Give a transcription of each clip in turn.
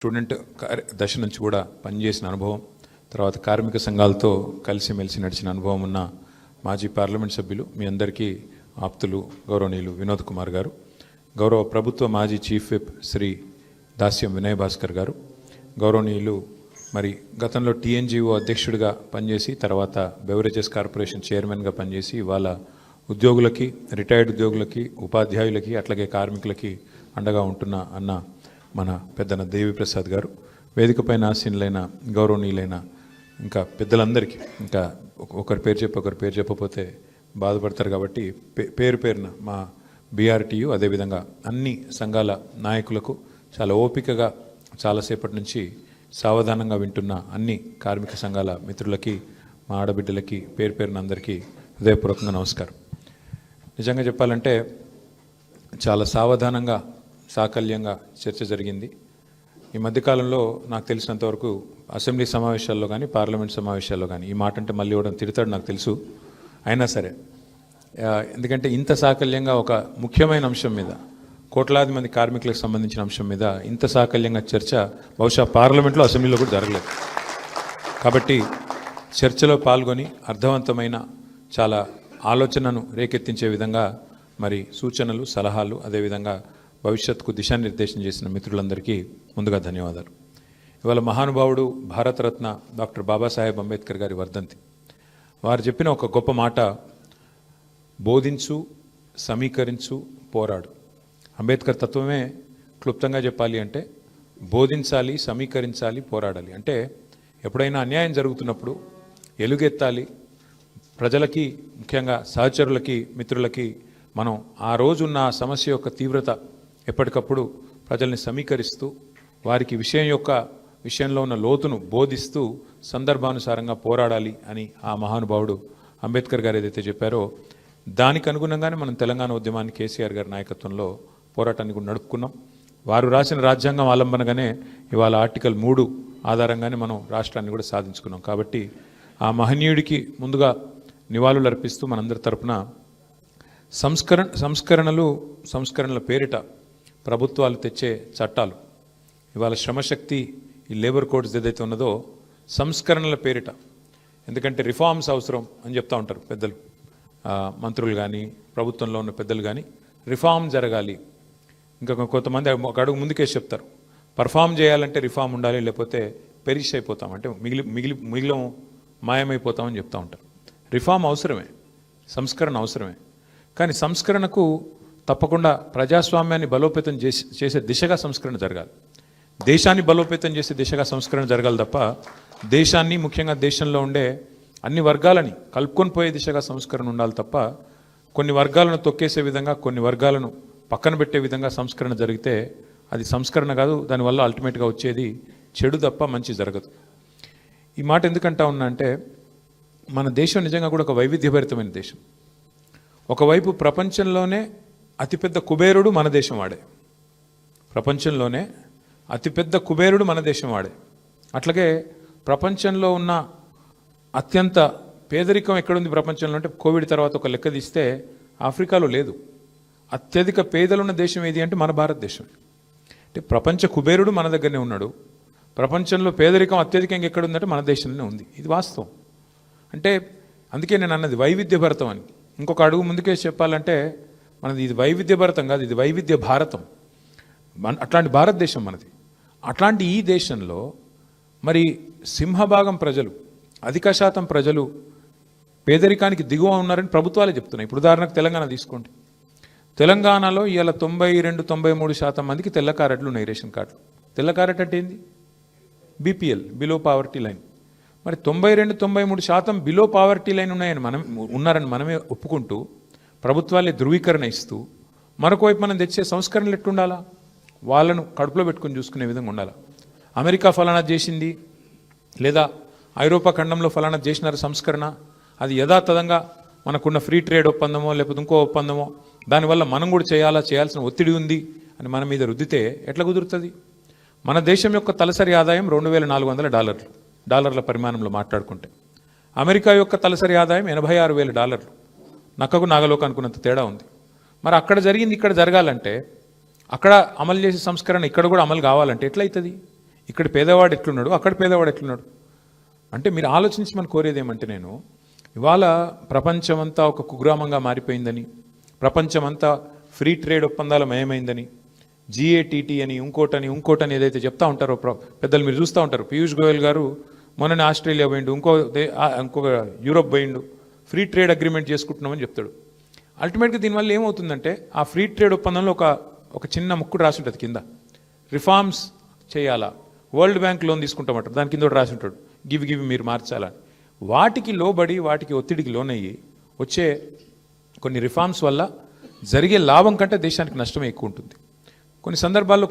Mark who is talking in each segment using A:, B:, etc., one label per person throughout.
A: Student దశ నుంచి కూడా పనిచేసిన అనుభవం, తర్వాత కార్మిక సంఘాలతో కలిసిమెలిసి నడిచిన అనుభవం ఉన్న మాజీ పార్లమెంట్ సభ్యులు, మీ అందరికీ ఆప్తులు గౌరవనీయులు వినోద్ కుమార్ గారు, గౌరవ ప్రభుత్వ మాజీ చీఫ్ విప్ శ్రీ దాస్యం వినయ్ భాస్కర్ గారు, గౌరవనీయులు మరి గతంలో టీఎన్జిఓ అధ్యక్షుడిగా పనిచేసి తర్వాత బెవరేజెస్ కార్పొరేషన్ చైర్మన్గా పనిచేసి ఇవాళ ఉద్యోగులకి, రిటైర్డ్ ఉద్యోగులకి, ఉపాధ్యాయులకి, అట్లాగే కార్మికులకి అండగా ఉంటున్న అన్న మన పెద్దన దేవిప్రసాద్ గారు, వేదికపైన ఆసీనులైన గౌరవనీయులైన ఇంకా పెద్దలందరికీ, ఇంకా ఒకరి పేరు చెప్పకపోతే బాధపడతారు కాబట్టి పేరు పేరున మా బీఆర్టీయు అదేవిధంగా అన్ని సంఘాల నాయకులకు, చాలా ఓపికగా చాలాసేపటి నుంచి సావధానంగా వింటున్న అన్ని కార్మిక సంఘాల మిత్రులకి, మా ఆడబిడ్డలకి పేరు పేరున అందరికీ హృదయపూర్వకంగా నమస్కారం. నిజంగా చెప్పాలంటే చాలా సావధానంగా, సాకల్యంగా చర్చ జరిగింది. ఈ మధ్యకాలంలో నాకు తెలిసినంతవరకు అసెంబ్లీ సమావేశాల్లో కానీ, పార్లమెంట్ సమావేశాల్లో కానీ, ఈ మాట అంటే మళ్ళీ ఇవ్వడం తిడతాడు నాకు తెలుసు, అయినా సరే ఎందుకంటే ఇంత సాకల్యంగా ఒక ముఖ్యమైన అంశం మీద, కోట్లాది మంది కార్మికులకు సంబంధించిన అంశం మీద ఇంత సాకల్యంగా చర్చ బహుశా పార్లమెంట్లో, అసెంబ్లీలో కూడా జరగలేదు. కాబట్టి చర్చలో పాల్గొని అర్థవంతమైన చాలా ఆలోచనను రేకెత్తించే విధంగా మరి సూచనలు, సలహాలు, అదేవిధంగా భవిష్యత్తుకు దిశానిర్దేశం చేసిన మిత్రులందరికీ ముందుగా ధన్యవాదాలు. ఇవాళ మహానుభావుడు భారతరత్న డాక్టర్ బాబాసాహెబ్ అంబేద్కర్ గారి వర్ధంతి. వారు చెప్పిన ఒక గొప్ప మాట, బోధించు, సమీకరించు, పోరాడు. అంబేద్కర్ తత్వమే క్లుప్తంగా చెప్పాలి అంటే బోధించాలి, సమీకరించాలి, పోరాడాలి. అంటే ఎప్పుడైనా అన్యాయం జరుగుతున్నప్పుడు ఎలుగెత్తాలి, ప్రజలకి, ముఖ్యంగా సహచరులకి, మిత్రులకి మనం ఆ రోజున్న సమస్య యొక్క తీవ్రత ఎప్పటికప్పుడు ప్రజల్ని సమీకరిస్తూ వారికి విషయంలో ఉన్న లోతును బోధిస్తూ సందర్భానుసారంగా పోరాడాలి అని ఆ మహానుభావుడు అంబేద్కర్ గారు ఏదైతే చెప్పారో దానికి అనుగుణంగానే మనం తెలంగాణ ఉద్యమాన్ని కేసీఆర్ గారి నాయకత్వంలో పోరాటాన్ని కూడా నడుపుకున్నాం. వారు రాసిన రాజ్యాంగం ఆలంబనగానే ఇవాళ ఆర్టికల్ 3 ఆధారంగానే మనం రాష్ట్రాన్ని కూడా సాధించుకున్నాం. కాబట్టి ఆ మహనీయుడికి ముందుగా నివాళులు అర్పిస్తూ మనందరి తరపున సంస్కరణల పేరిట ప్రభుత్వాలు తెచ్చే చట్టాలు, ఇవాళ శ్రమశక్తి, ఈ లేబర్ కోడ్స్ ఏదైతే ఉన్నదో సంస్కరణల పేరిట, ఎందుకంటే రిఫార్మ్స్ అవసరం అని చెప్తూ ఉంటారు పెద్దలు, మంత్రులు కానీ, ప్రభుత్వంలో ఉన్న పెద్దలు కానీ, రిఫార్మ్ జరగాలి. ఇంకా కొంతమంది ఒక అడుగు ముందుకేసి చెప్తారు, పర్ఫామ్ చేయాలంటే రిఫార్మ్ ఉండాలి, లేకపోతే పెరిష్ అయిపోతాం, అంటే మిగిలిన మాయమైపోతామని చెప్తూ ఉంటారు. రిఫార్మ్ అవసరమే, సంస్కరణ అవసరమే, కానీ సంస్కరణకు తప్పకుండా ప్రజాస్వామ్యాన్ని బలోపేతం చేసే దిశగా సంస్కరణ జరగాలి, దేశాన్ని బలోపేతం చేసే దిశగా సంస్కరణ జరగాలి తప్ప దేశాన్ని, ముఖ్యంగా దేశంలో ఉండే అన్ని వర్గాలని కలుపుకొని పోయే దిశగా సంస్కరణ ఉండాలి తప్ప కొన్ని వర్గాలను తొక్కేసే విధంగా, కొన్ని వర్గాలను పక్కన పెట్టే విధంగా సంస్కరణ జరిగితే అది సంస్కరణ కాదు, దానివల్ల అల్టిమేట్గా వచ్చేది చెడు తప్ప మంచి జరగదు. ఈ మాట ఎందుకంటా ఉన్నా అంటే మన దేశం నిజంగా కూడా ఒక వైవిధ్యభరితమైన దేశం. ఒకవైపు ప్రపంచంలోనే అతిపెద్ద కుబేరుడు మన దేశం వాడే, ప్రపంచంలోనే అతిపెద్ద కుబేరుడు మన దేశం వాడే. అట్లాగే ప్రపంచంలో ఉన్న అత్యంత పేదరికం ఎక్కడుంది ప్రపంచంలో అంటే కోవిడ్ తర్వాత ఒక లెక్క తీస్తే ఆఫ్రికాలో లేదు. అత్యధిక పేదలున్న దేశం ఏది అంటే మన భారతదేశం. అంటే ప్రపంచ కుబేరుడు మన దగ్గరనే ఉన్నాడు, ప్రపంచంలో పేదరికం అత్యధికంగా ఎక్కడుందంటే మన దేశంలోనే ఉంది. ఇది వాస్తవం. అంటే అందుకే నేను అన్నది వైవిధ్యభరితం అని. ఇంకొక అడుగు ముందుకే చెప్పాలంటే మనది ఇది వైవిధ్యభరితం కాదు, ఇది వైవిధ్య భారతం. అట్లాంటి భారతదేశం మనది. అట్లాంటి ఈ దేశంలో మరి సింహభాగం ప్రజలు, అధిక శాతం ప్రజలు పేదరికానికి దిగువ ఉన్నారని ప్రభుత్వాలే చెప్తున్నాయి. ఇప్పుడు ఉదాహరణకు తెలంగాణ తీసుకోండి. తెలంగాణలో ఇవాళ 92-93% మందికి తెల్ల కార్డులు ఉన్నాయి, రేషన్ కార్డులు. తెల్ల కార్డు అంటే ఏంది? BPL, below poverty line. మరి 92-93% బిలో పావర్టీ లైన్ ఉన్నారని మనమే ఒప్పుకుంటూ ప్రభుత్వాలే ధృవీకరణ ఇస్తూ మరొక వైపు మనం తెచ్చే సంస్కరణలు ఎట్టుండాలా? వాళ్ళను కడుపులో పెట్టుకుని చూసుకునే విధంగా ఉండాలి. అమెరికా ఫలానా చేసింది, లేదా ఐరోపా ఖండంలో ఫలానా చేసినారు సంస్కరణ, అది యథాతథంగా మనకున్న ఫ్రీ ట్రేడ్ ఒప్పందమో లేకపోతే ఇంకో ఒప్పందమో దానివల్ల మనం కూడా చేయాల్సిన ఒత్తిడి ఉంది అని మన మీద రుద్దితే ఎట్లా కుదురుతుంది? మన దేశం యొక్క తలసరి ఆదాయం $2,400 డాలర్ల పరిమాణంలో మాట్లాడుకుంటే, అమెరికా యొక్క తలసరి ఆదాయం $86,000. నక్కకు నాగలోకి అనుకున్నంత తేడా ఉంది. మరి అక్కడ జరిగింది ఇక్కడ జరగాలంటే, అక్కడ అమలు చేసే సంస్కరణ ఇక్కడ కూడా అమలు కావాలంటే ఎట్లయితుంది? ఇక్కడ పేదవాడు ఎట్లున్నాడు, అక్కడ పేదవాడు ఎట్లున్నాడు. అంటే మీరు ఆలోచించి మనం కోరేది ఏమంటే, నేను ఇవాళ ప్రపంచమంతా ఒక కుగ్రామంగా మారిపోయిందని, ప్రపంచమంతా ఫ్రీ ట్రేడ్ ఒప్పందాల మయమైందని, GATT అని ఇంకోటని ఏదైతే చెప్తా ఉంటారో పెద్దలు మీరు చూస్తూ ఉంటారు. పీయూష్ గోయల్ గారు మొన్ననే ఆస్ట్రేలియా పోయిండు, ఇంకొక యూరోప్ పోయిండు, ఫ్రీ ట్రేడ్ అగ్రిమెంట్ చేసుకుంటున్నామని చెప్తాడు. అల్టిమేట్గా దీనివల్ల ఏమవుతుందంటే, ఆ ఫ్రీ ట్రేడ్ ఒప్పందంలో ఒక చిన్న ముక్కుడు రాసి ఉంటుంది కింద, రిఫార్మ్స్ చేయాలా, వరల్డ్ బ్యాంక్ లోన్ తీసుకుంటామంటారు, దాని కింద రాసి ఉంటాడు గివి మీరు మార్చాలని. వాటికి లోబడి వాటికి ఒత్తిడికి లోనయ్యి వచ్చే కొన్ని రిఫార్మ్స్ వల్ల జరిగే లాభం కంటే దేశానికి నష్టమే ఎక్కువ ఉంటుంది. కొన్ని సందర్భాల్లో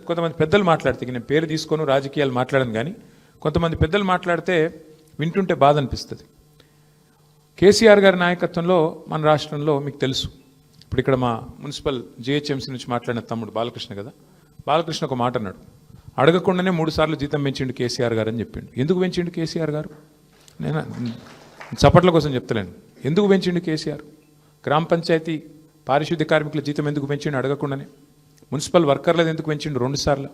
A: కొంతమంది పెద్దలు మాట్లాడితే, నేను పేరు తీసుకొని రాజకీయాలు మాట్లాడను కానీ, కొంతమంది పెద్దలు మాట్లాడితే వింటుంటే బాధ అనిపిస్తుంది. కేసీఆర్ గారి నాయకత్వంలో మన రాష్ట్రంలో మీకు తెలుసు, ఇప్పుడు ఇక్కడ మా మున్సిపల్ GHMC నుంచి మాట్లాడిన తమ్ముడు బాలకృష్ణ కదా, బాలకృష్ణ ఒక మాట అన్నాడు, అడగకుండానే 3 సార్లు జీతం పెంచిండు కేసీఆర్ గారు అని చెప్పిండు. ఎందుకు పెంచిండు కేసీఆర్ గారు? నేను చప్పట్ల కోసం చెప్తలేను. ఎందుకు పెంచిండు కేసీఆర్? గ్రామ పంచాయతీ పారిశుద్ధ్య కార్మికుల జీతం ఎందుకు పెంచిండు అడగకుండానే? మున్సిపల్ వర్కర్లది ఎందుకు పెంచిండు 2 సార్లు?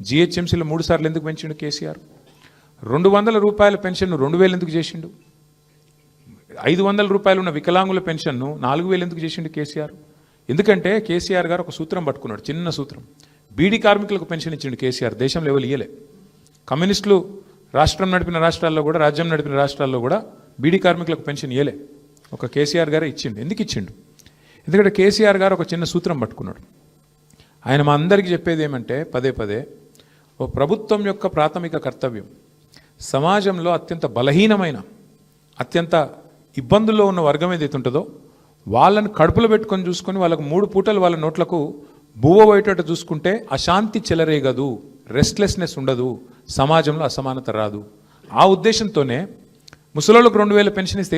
A: GHMCలో 3 సార్లు ఎందుకు పెంచిండు కేసీఆర్? 200 రూపాయల పెన్షన్ను 2000 ఎందుకు చేసిండు? 500 రూపాయలు ఉన్న వికలాంగుల పెన్షన్ను 4000 ఎందుకు చేసిండు కేసీఆర్? ఎందుకంటే కేసీఆర్ గారు ఒక సూత్రం పట్టుకున్నాడు, చిన్న సూత్రం. బీడీ కార్మికులకు పెన్షన్ ఇచ్చిండు కేసీఆర్, దేశంలో ఎవరు ఇయ్యలే. కమ్యూనిస్టులు రాష్ట్రం నడిపిన రాష్ట్రాల్లో కూడా, రాజ్యం నడిపిన రాష్ట్రాల్లో కూడా బీడీ కార్మికులకు పెన్షన్ ఇయ్యలే, ఒక కేసీఆర్ గారే ఇచ్చిండు. ఎందుకు ఇచ్చిండు? ఎందుకంటే కేసీఆర్ గారు ఒక చిన్న సూత్రం పట్టుకున్నాడు. ఆయన మా అందరికీ చెప్పేది ఏమంటే, పదే ఓ ప్రభుత్వం యొక్క ప్రాథమిక కర్తవ్యం సమాజంలో అత్యంత బలహీనమైన, అత్యంత ఇబ్బందుల్లో ఉన్న వర్గం ఏదైతే ఉంటుందో వాళ్ళని కడుపులో పెట్టుకొని చూసుకొని, వాళ్ళకు 3 పూటలు వాళ్ళ నోట్లకు బువ్వ పోయేటట్టు చూసుకుంటే అశాంతి చెలరేగదు, రెస్ట్లెస్నెస్ ఉండదు, సమాజంలో అసమానత రాదు. ఆ ఉద్దేశంతోనే ముసలోళ్ళకు 2000 పెన్షన్ ఇస్తే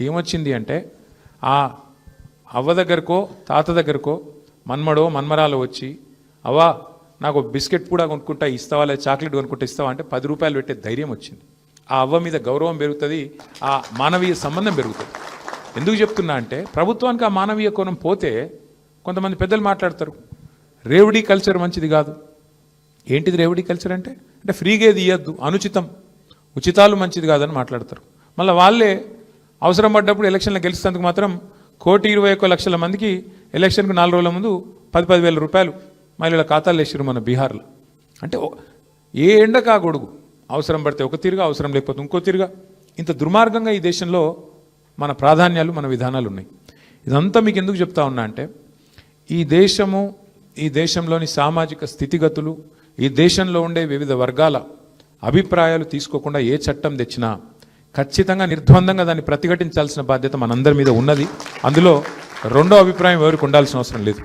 A: ఏమొచ్చింది అంటే, ఆ అవ్వ దగ్గరకో తాత దగ్గరకో మన్మడో మన్మరాలో వచ్చి, అవ్వా నాకు బిస్కెట్ కూడా కొనుక్కుంటా ఇస్తావా, లేదా చాక్లెట్ కొనుక్కుంటా ఇస్తావా అంటే 10 రూపాయలు పెట్టే ధైర్యం వచ్చింది. ఆ అవ్వ మీద గౌరవం పెరుగుతుంది, ఆ మానవీయ సంబంధం పెరుగుతుంది. ఎందుకు చెప్తున్నా అంటే, ప్రభుత్వానికి ఆ మానవీయ కోణం పోతే కొంతమంది పెద్దలు మాట్లాడతారు, రేవడీ కల్చర్ మంచిది కాదు. ఏంటిది రేవడీ కల్చర్ అంటే ఫ్రీగా ఏది ఇవ్వద్దు, అనుచితం, ఉచితాలు మంచిది కాదని మాట్లాడతారు. మళ్ళీ వాళ్ళే అవసరం పడ్డప్పుడు ఎలక్షన్లో గెలిచేందుకు మాత్రం 1,21,00,000 మందికి ఎలక్షన్కు 4 రోజుల ముందు 10,000 రూపాయలు మహిళల ఖాతాలు వేసారు మన బీహార్లో. అంటే ఏ ఎండకా గొడుగు, అవసరం పడితే ఒక తీరుగా, అవసరం లేకపోతే ఇంకో తీరుగా, ఇంత దుర్మార్గంగా ఈ దేశంలో మన ప్రాధాన్యాలు, మన విధానాలు ఉన్నాయి. ఇదంతా మీకు ఎందుకు చెప్తా ఉన్నా అంటే, ఈ దేశంలోని సామాజిక స్థితిగతులు, ఈ దేశంలో ఉండే వివిధ వర్గాల అభిప్రాయాలు తీసుకోకుండా ఏ చట్టం తెచ్చినా ఖచ్చితంగా నిర్ద్వందంగా దాన్ని ప్రతిఘటించాల్సిన బాధ్యత మనందరి మీద ఉన్నది. అందులో రెండో అభిప్రాయం ఎవరికి ఉండాల్సిన అవసరం లేదు.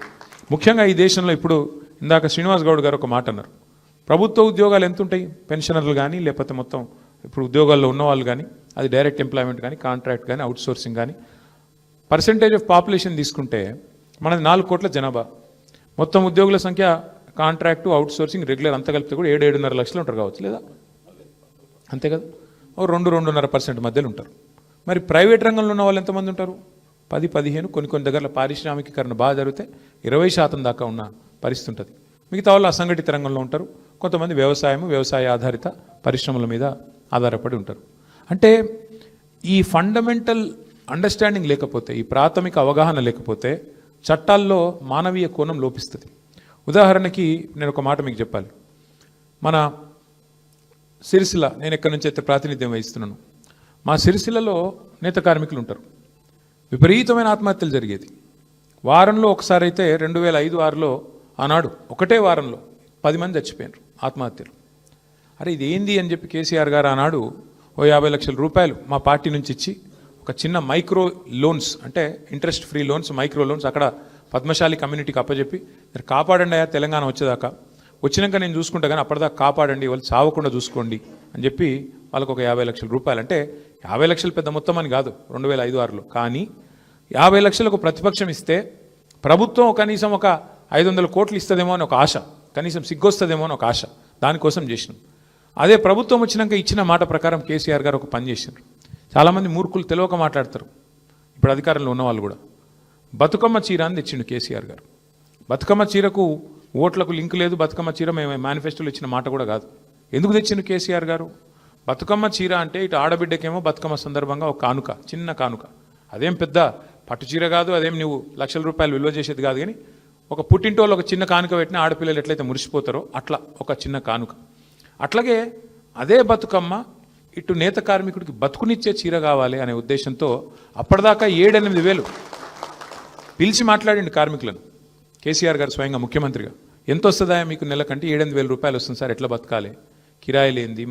A: ముఖ్యంగా ఈ దేశంలో ఇప్పుడు ఇందాక శ్రీనివాస్ గౌడ్ గారు ఒక మాట అన్నారు, ప్రభుత్వ ఉద్యోగాలు ఎంత ఉంటాయి, పెన్షనర్లు కానీ లేకపోతే మొత్తం ఇప్పుడు ఉద్యోగాల్లో ఉన్నవాళ్ళు కానీ, అది డైరెక్ట్ ఎంప్లాయ్మెంట్ కానీ, కాంట్రాక్ట్ కానీ, అవుట్ సోర్సింగ్ కానీ, పర్సెంటేజ్ ఆఫ్ పాపులేషన్ తీసుకుంటే మనది 4 కోట్ల జనాభా, మొత్తం ఉద్యోగుల సంఖ్య కాంట్రాక్టు, అవుట్ సోర్సింగ్, రెగ్యులర్ అంతా కలిపితే కూడా 7-7.5 లక్షలు ఉంటారు కావచ్చు, లేదా అంతే కదా, 2-2.5% మధ్యలో ఉంటారు. మరి ప్రైవేట్ రంగంలో ఉన్న వాళ్ళు ఎంతమంది ఉంటారు? 10-15, కొన్ని దగ్గర పారిశ్రామికీకరణ బాగా జరిగితే 20% దాకా ఉన్న పరిస్థితి ఉంటుంది. మిగతా వాళ్ళు అసంఘటిత రంగంలో ఉంటారు, కొంతమంది వ్యవసాయ ఆధారిత పరిశ్రమల మీద ఆధారపడి ఉంటారు. అంటే ఈ ఫండమెంటల్ అండర్స్టాండింగ్ లేకపోతే, ఈ ప్రాథమిక అవగాహన లేకపోతే చట్టాల్లో మానవీయ కోణం లోపిస్తుంది. ఉదాహరణకి నేను ఒక మాట మీకు చెప్పాలి. మన సిరిసిల్ల, నేను ఎక్కడి నుంచి అయితే ప్రాతినిధ్యం వహిస్తున్నాను, మా సిరిసిల్లలో నేత కార్మికులు ఉంటారు. విపరీతమైన ఆత్మహత్యలు జరిగేది. వారంలో ఒకసారి అయితే 2005-6లో ఆనాడు ఒకటే వారంలో 10 మంది చచ్చిపోయారు ఆత్మహత్యలు. అరే ఇది ఏంది అని చెప్పి కేసీఆర్ గారు ఆనాడు 50 లక్షల రూపాయలు మా పార్టీ నుంచి ఇచ్చి ఒక చిన్న మైక్రో లోన్స్, అంటే interest free loans, micro loans అక్కడ పద్మశాలి కమ్యూనిటీకి అప్పచెప్పి, మీరు కాపాడండి అయ్యా తెలంగాణ వచ్చేదాకా, వచ్చినాక నేను చూసుకుంటా కానీ అప్పటిదాకా కాపాడండి, వాళ్ళు చావకుండా చూసుకోండి అని చెప్పి వాళ్ళకు ఒక 50 లక్షల రూపాయలు. అంటే 50 లక్షలు పెద్ద మొత్తం అని కాదు 2005-6లో, కానీ 50 లక్షలకు ప్రతిపక్షం ఇస్తే ప్రభుత్వం కనీసం ఒక 500 కోట్లు ఇస్తుందేమో అని ఒక ఆశ, కనీసం సిగ్గొస్తుందేమో అని ఒక ఆశ, దానికోసం చేసినాం. అదే ప్రభుత్వం వచ్చినాక ఇచ్చిన మాట ప్రకారం కేసీఆర్ గారు ఒక పని చేసినారు. చాలామంది మూర్ఖులు తెలియక మాట్లాడతారు, ఇప్పుడు అధికారంలో ఉన్నవాళ్ళు కూడా. బతుకమ్మ చీర అని తెచ్చిండు కేసీఆర్ గారు. బతుకమ్మ చీరకు ఓట్లకు లింక్ లేదు, బతుకమ్మ చీర మేము మేనిఫెస్టోలో ఇచ్చిన మాట కూడా కాదు. ఎందుకు తెచ్చిండు కేసీఆర్ గారు? బతుకమ్మ చీర అంటే ఇటు ఆడబిడ్డకేమో బతుకమ్మ సందర్భంగా ఒక కానుక, చిన్న కానుక. అదేం పెద్ద పట్టు చీర కాదు, అదేం నువ్వు లక్షల రూపాయలు విలువ చేసేది కాదు. కానీ ఒక పుట్టింటోళ్ళు ఒక చిన్న కానుక పెట్టిన ఆడపిల్లలు ఎట్లయితే మురిసిపోతారో అట్లా ఒక చిన్న కానుక. అట్లాగే అదే బతుకమ్మ ఇటు నేత కార్మికుడికి బతుకునిచ్చే చీర కావాలి అనే ఉద్దేశంతో అప్పటిదాకా 7-8 వేలు పిలిచి మాట్లాడండి కార్మికులను. కేసీఆర్ గారు స్వయంగా ముఖ్యమంత్రిగా ఎంత వస్తుందా మీకు నెలకంటే 7-8 వేల రూపాయలు వస్తుంది సార్, ఎట్లా బతకాలి, కిరాయిలు ఏంది,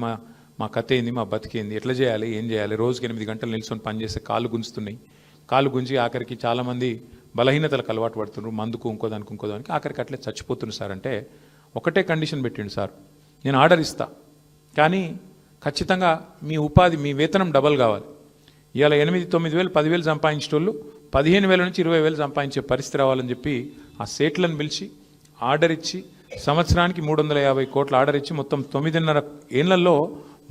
A: మా కథ ఏంది, మా బతికేంది, ఎట్లా చేయాలి, ఏం చేయాలి, రోజుకి 8 గంటలు నిల్చొని పనిచేస్తే కాళ్ళు గుంజుతున్నాయి, కాళ్ళు గుంజి ఆఖరికి చాలామంది బలహీనతలకు అలవాటు పడుతున్నారు, మందుకు ఇంకోదానికి ఆఖరికి అట్లే చచ్చిపోతున్నారు సార్. అంటే ఒకటే కండిషన్ పెట్టిండు సార్, నేను ఆర్డర్ ఇస్తా కానీ ఖచ్చితంగా మీ ఉపాధి, మీ వేతనం డబల్ కావాలి. ఇవాళ 8-9 వేలు 10 వేలు సంపాదించేటోళ్ళు 15 వేల నుంచి 20 వేలు సంపాదించే పరిస్థితి రావాలని చెప్పి ఆ సేట్లను పిలిచి ఆర్డర్ ఇచ్చి సంవత్సరానికి 350 కోట్ల ఆర్డర్ ఇచ్చి మొత్తం 9.5 ఏళ్లలో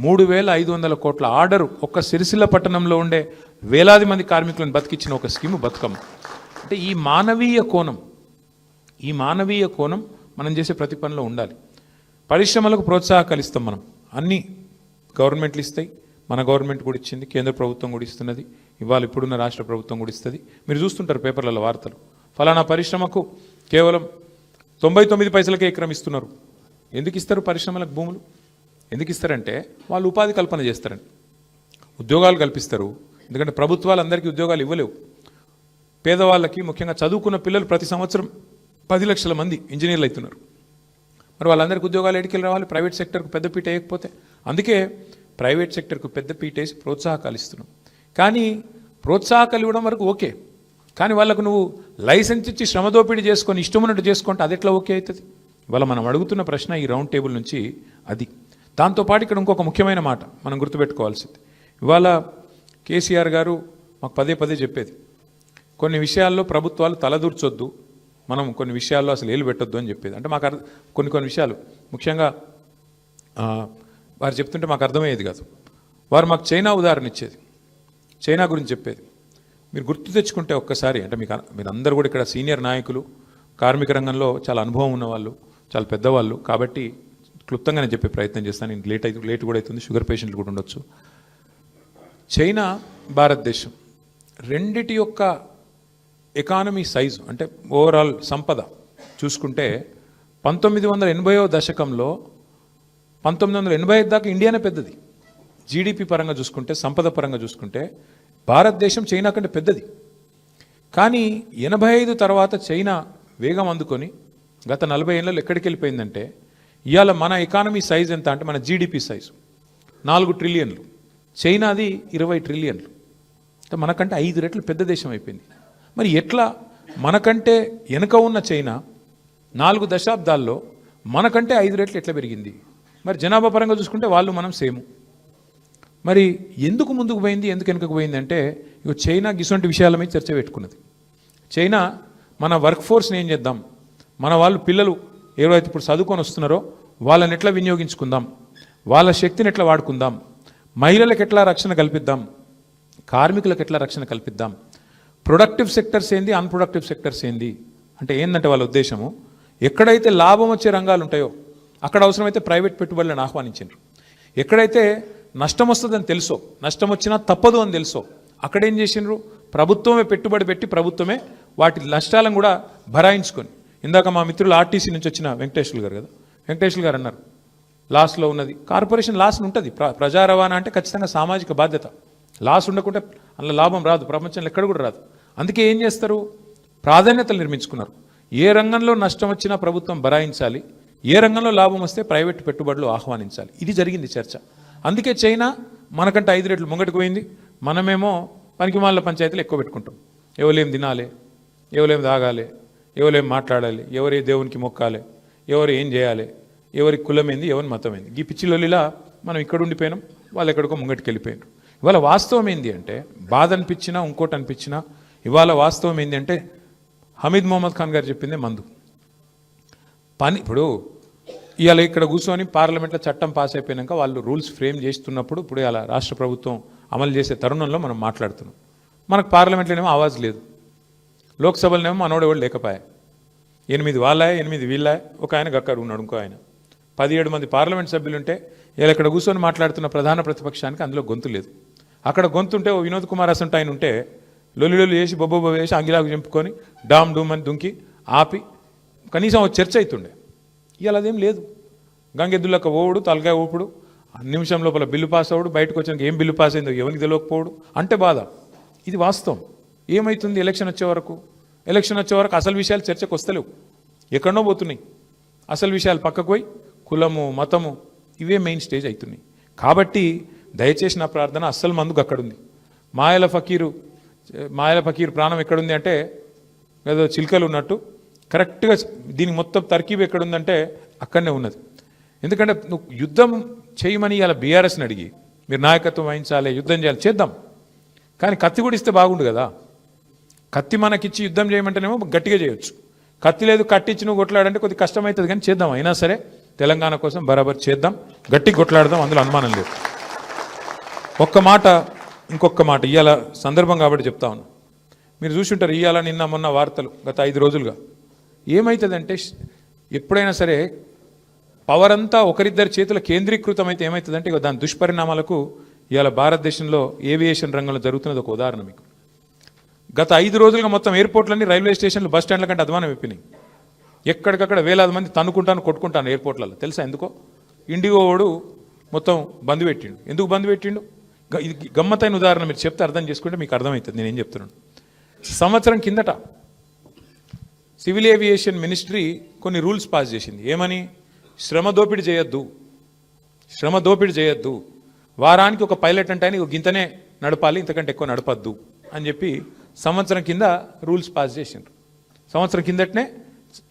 A: 3,500 కోట్ల ఆర్డరు ఒక్క సిరిసిల్ల పట్టణంలో ఉండే వేలాది మంది కార్మికులను బతికించిన ఒక స్కీము బతుకమ్మ. అంటే ఈ మానవీయ కోణం మనం చేసే ప్రతి పనిలో ఉండాలి. పరిశ్రమలకు ప్రోత్సాహకాలు ఇస్తాం మనం, అన్నీ గవర్నమెంట్లు ఇస్తాయి, మన గవర్నమెంట్ కూడా ఇచ్చింది, కేంద్ర ప్రభుత్వం కూడా ఇస్తున్నది, ఇవాళ ఇప్పుడున్న రాష్ట్ర ప్రభుత్వం కూడా ఇస్తుంది. మీరు చూస్తుంటారు పేపర్లలో వార్తలు, ఫలానా పరిశ్రమకు కేవలం 99 పైసలకే ఎకరం ఇస్తున్నారు. ఎందుకు ఇస్తారు పరిశ్రమలకు భూములు? ఎందుకు ఇస్తారంటే వాళ్ళు ఉపాధి కల్పన చేస్తారండి, ఉద్యోగాలు కల్పిస్తారు. ఎందుకంటే ప్రభుత్వాలు అందరికీ ఉద్యోగాలు ఇవ్వలేవు. పేదవాళ్ళకి, ముఖ్యంగా చదువుకున్న పిల్లలు ప్రతి సంవత్సరం 10 లక్షల మంది ఇంజనీర్లు అవుతున్నారు. మరి వాళ్ళందరికీ ఉద్యోగాలు ఎడికెళ్ళి రావాలి? ప్రైవేట్ సెక్టర్కు పెద్దపీట వేయకపోతే. అందుకే ప్రైవేట్ సెక్టర్కు పెద్దపీట వేసి ప్రోత్సాహకాలు ఇస్తున్నాం. కానీ ప్రోత్సాహకాలు ఇవ్వడం వరకు ఓకే, కానీ వాళ్ళకు నువ్వు లైసెన్స్ ఇచ్చి శ్రమదోపిడీ చేసుకొని ఇష్టమున్నట్టు చేసుకుంటే అది ఎట్లా ఓకే అవుతుంది? ఇవాళ మనం అడుగుతున్న ప్రశ్న ఈ రౌండ్ టేబుల్ నుంచి అది. దాంతోపాటు ఇక్కడ ఇంకొక ముఖ్యమైన మాట మనం గుర్తుపెట్టుకోవాల్సింది. ఇవాళ కేసీఆర్ గారు మాకు పదే చెప్పేది, కొన్ని విషయాల్లో ప్రభుత్వాలు తలదూర్చొద్దు, మనం కొన్ని విషయాల్లో అసలు ఏలు పెట్టొద్దు అని చెప్పేది. అంటే మాకు కొన్ని విషయాలు ముఖ్యంగా వారు చెప్తుంటే మాకు అర్థమయ్యేది కాదు. వారు మాకు చైనా ఉదాహరణ ఇచ్చేది, చైనా గురించి చెప్పేది. మీరు గుర్తు తెచ్చుకుంటే ఒక్కసారి, అంటే మీరు అందరూ కూడా ఇక్కడ సీనియర్ నాయకులు, కార్మిక రంగంలో చాలా అనుభవం ఉన్నవాళ్ళు, చాలా పెద్దవాళ్ళు, కాబట్టి క్లుప్తంగా నేను చెప్పే ప్రయత్నం చేస్తాను. నేను లేట్ కూడా అవుతుంది, షుగర్ పేషెంట్లు కూడా ఉండొచ్చు. చైనా, భారతదేశం రెండిటి యొక్క ఎకానమీ సైజు, అంటే ఓవరాల్ సంపద చూసుకుంటే 1980వ దశకంలో 1985 దాకా ఇండియానే పెద్దది. జీడిపి పరంగా చూసుకుంటే, సంపద పరంగా చూసుకుంటే భారతదేశం చైనా కంటే పెద్దది. కానీ 85 తర్వాత చైనా వేగం అందుకొని గత 40 ఏళ్ళలో ఎక్కడికి వెళ్ళిపోయిందంటే, ఇవాళ మన ఎకానమీ సైజ్ ఎంత అంటే, మన జీడిపి సైజు 4 ట్రిలియన్లు, చైనాది 20 ట్రిలియన్లు. అంటే మనకంటే 5 రెట్లు పెద్ద దేశం అయిపోయింది. మరి ఎట్లా మనకంటే వెనుక ఉన్న చైనా 4 దశాబ్దాల్లో మనకంటే 5 రెట్లు ఎట్లా పెరిగింది? మరి జనాభా పరంగా చూసుకుంటే వాళ్ళు మనం సేము. మరి ఎందుకు ముందుకు పోయింది, ఎందుకు వెనుకకు పోయింది అంటే, ఇక చైనా ఇటువంటి విషయాల మీద చర్చ పెట్టుకున్నది. చైనా మన వర్క్ ఫోర్స్ని ఏం చేద్దాం, మన వాళ్ళు పిల్లలు ఎవరైతే ఇప్పుడు చదువుకొని వస్తున్నారో వాళ్ళని ఎట్లా వినియోగించుకుందాం, వాళ్ళ శక్తిని ఎట్లా వాడుకుందాం, మహిళలకు ఎట్లా రక్షణ కల్పిద్దాం, కార్మికులకు ఎట్లా రక్షణ కల్పిద్దాం, ప్రొడక్టివ్ సెక్టర్స్ ఏంది, అన్ప్రొడక్టివ్ సెక్టర్స్ ఏంది అంటే ఏంటంటే వాళ్ళ ఉద్దేశము, ఎక్కడైతే లాభం వచ్చే రంగాలు ఉంటాయో అక్కడ అవసరమైతే ప్రైవేట్ పెట్టుబడులను ఆహ్వానించారు. ఎక్కడైతే నష్టం వస్తుందని తెలుసో, నష్టం వచ్చినా తప్పదు అని తెలుసో, అక్కడేం చేసినారు, ప్రభుత్వమే పెట్టుబడి పెట్టి ప్రభుత్వమే వాటి నష్టాలను కూడా భరాయించుకొని. ఇందాక మా మిత్రులు ఆర్టీసీ నుంచి వచ్చిన వెంకటేశ్వర గారు కదా, వెంకటేశ్వర గారు అన్నారు లాస్లో ఉన్నది కార్పొరేషన్, లాస్ ఉంటుంది. ప్రజా రవాణా అంటే ఖచ్చితంగా సామాజిక బాధ్యత. లాస్ ఉండకుంటే అందులో లాభం రాదు, ప్రపంచంలో ఎక్కడ కూడా రాదు. అందుకే ఏం చేస్తారు, ప్రాధాన్యతలు నిర్మించుకున్నారు. ఏ రంగంలో నష్టం వచ్చినా ప్రభుత్వం భరాయించాలి, ఏ రంగంలో లాభం వస్తే ప్రైవేట్ పెట్టుబడులు ఆహ్వానించాలి. ఇది జరిగింది చర్చ. అందుకే చైనా మనకంటే 5 రెట్లు ముంగటికి పోయింది. మనమేమో పనికిమాల పంచాయతీలు ఎక్కువ పెట్టుకుంటాం. ఎవరేం తినాలి, ఎవరేం తాగాలి, ఎవరేం మాట్లాడాలి, ఎవరే దేవునికి మొక్కాలి, ఎవరు ఏం చేయాలి, ఎవరి కులమైంది, ఎవరి మతమైంది, ఈ పిచ్చిలొల్లిలా మనం ఇక్కడ ఉండిపోయినాం, వాళ్ళు ఎక్కడికో ముంగటికి వెళ్ళిపోయినారు. ఇవాళ వాస్తవం ఏంది అంటే, బాధ అనిపించినా ఇంకోటి అనిపించినా ఇవాళ వాస్తవం ఏంది అంటే, హమీద్ మొహమ్మద్ ఖాన్ గారు చెప్పిందే మందు పని. ఇప్పుడు ఇవాళ ఇక్కడ కూర్చొని పార్లమెంట్లో చట్టం పాస్ అయిపోయినాక వాళ్ళు రూల్స్ ఫ్రేమ్ చేస్తున్నప్పుడు, ఇప్పుడు ఇలా రాష్ట్ర ప్రభుత్వం అమలు చేసే తరుణంలో మనం మాట్లాడుతున్నాం. మనకు పార్లమెంట్లోనేమో ఆవాజ్ లేదు, లోక్సభలోనేమో మనోడేవాడు లేకపోయా. 8 వాళ్ళ 8 వీళ్ళ, ఒక ఆయన గక్కడ ఉన్నాడు, ఇంకో ఆయన. 17 మంది పార్లమెంట్ సభ్యులుంటే ఇలా ఇక్కడ కూర్చొని మాట్లాడుతున్న ప్రధాన ప్రతిపక్షానికి అందులో గొంతు లేదు. అక్కడ గొంతుంటే ఓ వినోద్ కుమార్ అసంట ఆయన ఉంటే లొల్లి చేసి బొబ్బొబ్బ వేసి అంగిలాగు చెంపుకొని డామ్ డూమ్ అని దుంకి ఆపి కనీసం ఒక చర్చ అవుతుండే. ఇవాళ అదేం లేదు. గంగెద్దులక ఓవుడు, తలకాయ ఊపుడు, నిమిషం లోపల బిల్లు పాస్ అవ్వడు, బయటకు వచ్చినాక ఏం బిల్లు పాస్ అయిందో ఎవరికి తెలియకపోవడు అంటే బాధ. ఇది వాస్తవం. ఏమవుతుంది ఎలక్షన్ వచ్చే వరకు అసలు విషయాలు చర్చకు వస్తలేవు, ఎక్కడనో పోతున్నాయి. అసలు విషయాలు పక్కకు పోయి కులము మతము ఇవే మెయిన్ స్టేజ్ అవుతున్నాయి. కాబట్టి దయచేసి నా ప్రార్థన, అస్సలు మందుకు అక్కడుంది. మాయల ఫకీరు ప్రాణం ఎక్కడుంది అంటే ఏదో చిలుకలు ఉన్నట్టు కరెక్ట్గా దీనికి మొత్తం తర్కీబ్ ఎక్కడుందంటే అక్కడనే ఉన్నది. ఎందుకంటే నువ్వు యుద్ధం చేయమని ఇలా బీఆర్ఎస్ని అడిగి మీరు నాయకత్వం వహించాలి, యుద్ధం చేయాలి, చేద్దాం. కానీ కత్తి కూడా ఇస్తే బాగుండు కదా. కత్తి మనకిచ్చి యుద్ధం చేయమంటేనేమో గట్టిగా చేయొచ్చు. కత్తి లేదు, కట్టించి నువ్వు కొట్లాడంటే కొద్దిగా కష్టమవుతుంది, కానీ చేద్దాం. అయినా సరే తెలంగాణ కోసం బరాబర్ చేద్దాం, గట్టిగా కొట్లాడదాం, అందులో అనుమానం లేదు. ఇంకొక మాట ఇవాళ సందర్భం కాబట్టి చెప్తా ఉన్నా. మీరు చూసుంటారు ఇవాళ నిన్న మొన్న వార్తలు గత 5 రోజులుగా. ఏమవుతుందంటే ఎప్పుడైనా సరే పవర్ అంతా ఒకరిద్దరి చేతుల కేంద్రీకృతం అయితే ఏమవుతుందంటే ఇక దాని దుష్పరిణామాలకు ఇవాళ భారతదేశంలో ఏవియేషన్ రంగంలో జరుగుతున్నది ఒక ఉదాహరణ మీకు. గత 5 రోజులుగా మొత్తం ఎయిర్పోర్ట్లన్నీ, రైల్వే స్టేషన్లు, బస్ స్టాండ్ల కంటే అధ్వానం అయిపోయినాయి. ఎక్కడికక్కడ వేలాది మంది కొట్టుకుంటాను ఎయిర్పోర్ట్లలో. తెలుసా ఎందుకో? ఇండిగో వాడు మొత్తం బంద్ పెట్టిండు. ఎందుకు బంద్ పెట్టిండు? ఇది గమ్మత్తైన ఉదాహరణ, మీరు చెప్తే అర్థం చేసుకుంటే మీకు అర్థమవుతుంది నేనేం చెప్తున్నాను. సంవత్సరం కిందట సివిల్ ఏవియేషన్ మినిస్ట్రీ కొన్ని రూల్స్ పాస్ చేసింది. ఏమని? శ్రమ దోపిడీ చేయొద్దు, వారానికి ఒక పైలట్ అంటే ఆయన గింతనే నడపాలి, ఇంతకంటే ఎక్కువ నడపద్దు అని చెప్పి సంవత్సరం కింద రూల్స్ పాస్ చేసిండ్రు. సంవత్సరం కిందటనే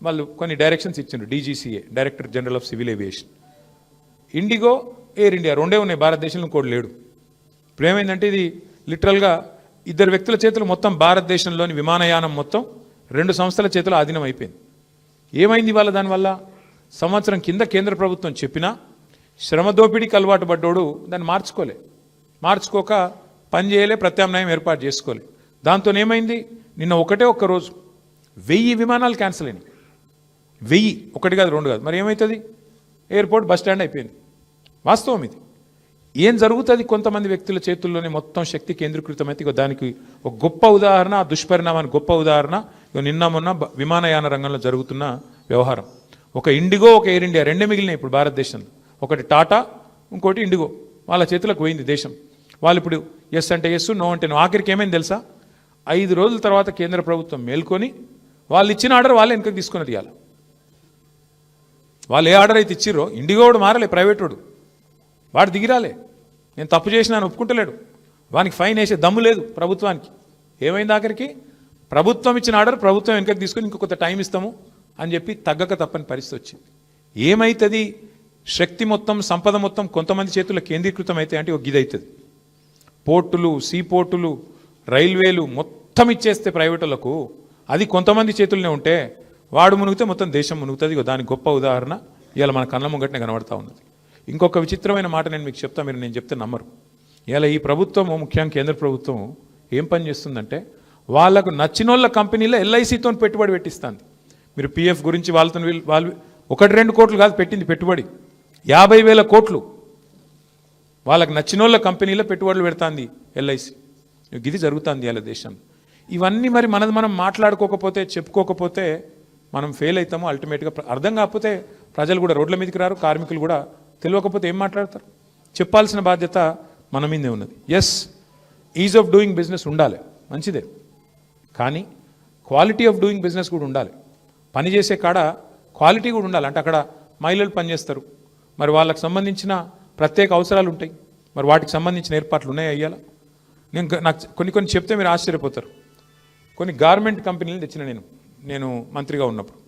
A: వాళ్ళు కొన్ని డైరెక్షన్స్ ఇచ్చిండ్రు. DGCA, director general of civil aviation. IndiGo, air India రెండే ఉన్నాయి భారతదేశంలో, ఇంకోటి లేడు. ఇప్పుడు ఏమైందంటే ఇది లిటరల్గా 2 వ్యక్తుల చేతులు మొత్తం భారతదేశంలోని విమానయానం మొత్తం 2 సంస్థల చేతులు ఆధీనం అయిపోయింది. ఏమైంది ఇవాళ దానివల్ల? సంవత్సరం కింద కేంద్ర ప్రభుత్వం చెప్పినా శ్రమ దోపిడీకి అలవాటు పడ్డోడు దాన్ని మార్చుకోక పని చేయలే, ప్రత్యామ్నాయం ఏర్పాటు చేసుకోలే. దాంతో ఏమైంది? నిన్న ఒక్క రోజు 1000 విమానాలు క్యాన్సిల్ అయినాయి. 1000, 1 కాదు 2 కాదు. మరి ఏమవుతుంది? ఎయిర్పోర్ట్ బస్ స్టాండ్ అయిపోయింది. వాస్తవం ఇది. ఏం జరుగుతుంది? కొంతమంది వ్యక్తుల చేతుల్లోనే మొత్తం శక్తి కేంద్రీకృతమైతే దానికి ఒక గొప్ప ఉదాహరణ, ఆ దుష్పరిణామానికి గొప్ప ఉదాహరణ నిన్న మొన్న విమానయాన రంగంలో జరుగుతున్న వ్యవహారం. ఒక ఇండిగో, ఒక ఎయిర్ ఇండియా రెండే మిగిలినాయి ఇప్పుడు భారతదేశంలో. ఒకటి టాటా, ఇంకోటి ఇండిగో. వాళ్ళ చేతులకు పోయింది దేశం. వాళ్ళు ఇప్పుడు ఎస్ అంటే ఎస్, నో అంటే నో. ఆఖరికి ఏమైంది తెలుసా? 5 రోజుల తర్వాత కేంద్ర ప్రభుత్వం మేల్కొని వాళ్ళు ఇచ్చిన ఆర్డర్ వాళ్ళే వెనకకి తీసుకున్నది. ఇవాళ వాళ్ళు ఏ ఆర్డర్ అయితే ఇచ్చిరో, ఇండిగో వాడు మారలే, ప్రైవేట్ వాడు దిగిరాలే. నేను తప్పు చేసినా ఒప్పుకుంటలేడు, వానికి ఫైన్ వేసే దమ్ము లేదు ప్రభుత్వానికి. ఏమైంది ఆఖరికి? ప్రభుత్వం ఇచ్చిన ఆర్డర్ ప్రభుత్వం వెనకకి తీసుకొని ఇంకొక టైం ఇస్తాము అని చెప్పి తగ్గక తప్పని పరిస్థితి వచ్చింది. ఏమవుతుంది? శక్తి మొత్తం, సంపద మొత్తం కొంతమంది చేతుల్లో కేంద్రీకృతం అయితే అంటే ఒక గిది అవుతుంది. పోర్టులు, సీ పోర్టులు, రైల్వేలు మొత్తం ఇచ్చేస్తే ప్రైవేటులకు, అది కొంతమంది చేతుల్లోనే ఉంటే వాడు మునిగితే మొత్తం దేశం మునుగుతుంది. దానికి గొప్ప ఉదాహరణ ఇవాళ మన కళ్ళ ముంగటనే కనబడతా ఉన్నది. ఇంకొక విచిత్రమైన మాట నేను మీకు చెప్తా, నేను చెప్తే నమ్మరు. ఇలా ఈ ప్రభుత్వము, ముఖ్యంగా కేంద్ర ప్రభుత్వం ఏం పని చేస్తుందంటే వాళ్ళకు నచ్చినోళ్ళ కంపెనీలో LICతో పెట్టుబడి పెట్టిస్తుంది. మీరు PF గురించి వాళ్ళు 1-2 కోట్లు కాదు పెట్టింది పెట్టుబడి, 50,000 కోట్లు వాళ్ళకు నచ్చినోళ్ళ కంపెనీలో పెట్టుబడులు పెడుతుంది LIC. ఇది జరుగుతుంది ఇలా దేశంలో. ఇవన్నీ మరి మనం మాట్లాడుకోకపోతే, చెప్పుకోకపోతే మనం ఫెయిల్ అవుతాము. అల్టిమేట్గా అర్థం కాకపోతే ప్రజలు కూడా రోడ్ల మీదకి రారు, కార్మికులు కూడా తెలియకపోతే ఏం మాట్లాడతారు? చెప్పాల్సిన బాధ్యత మన మీదే ఉన్నది. Yes, ease of doing business ఉండాలి, మంచిదే. కానీ క్వాలిటీ ఆఫ్ డూయింగ్ బిజినెస్ కూడా ఉండాలి. పని చేసే కాడ క్వాలిటీ కూడా ఉండాలి. అంటే అక్కడ మహిళలు పనిచేస్తారు, మరి వాళ్ళకి సంబంధించిన ప్రత్యేక అవసరాలు ఉంటాయి, మరి వాటికి సంబంధించిన ఏర్పాట్లు ఉన్నాయి. అయ్యాలా నాకు కొన్ని చెప్తే మీరు ఆశ్చర్యపోతారు. కొన్ని గార్మెంట్ కంపెనీలు తెచ్చిన నేను మంత్రిగా ఉన్నప్పుడు.